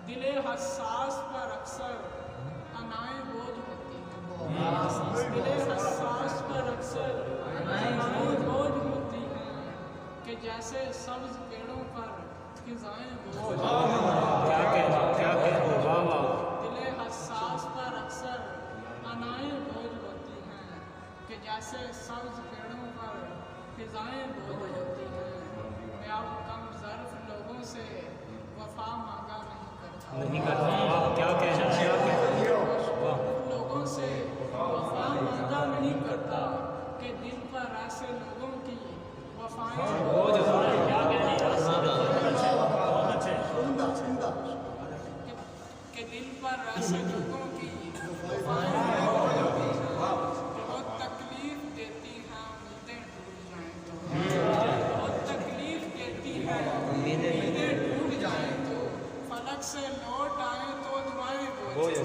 دل حساس پر اکثر انائیں بوجھ ہوتی ہیں، دل حساس پر اکثر انائیں بوجھ ہوتی ہیں کہ جیسے سبز پیڑوں پر فضائیں بوجھ ہوتی ہیں۔ دل حساس پر اکثر انائیں بوجھ ہوتی ہیں کہ جیسے سبز پیڑوں پر فضائیں بوجھ ہوتی ہیں۔ میں اب کم ظرف لوگوں سے وفا مانگا نہیں کرتا، کیا کہنا ہے، لوگوں سے وفا مانگا نہیں کرتا کہ دل پر ایسے لوگوں کی وفائیں کہ دل پر ایسے لوگوں کی وفائیں بہت تکلیف دیتی ہیں امیدیں ٹوٹ جائیں تو، بہت تکلیف دیتی ہیں امیدیں ٹوٹ جائیں تو، فلک سے لوٹ آئیں تو دعائیں بوجھ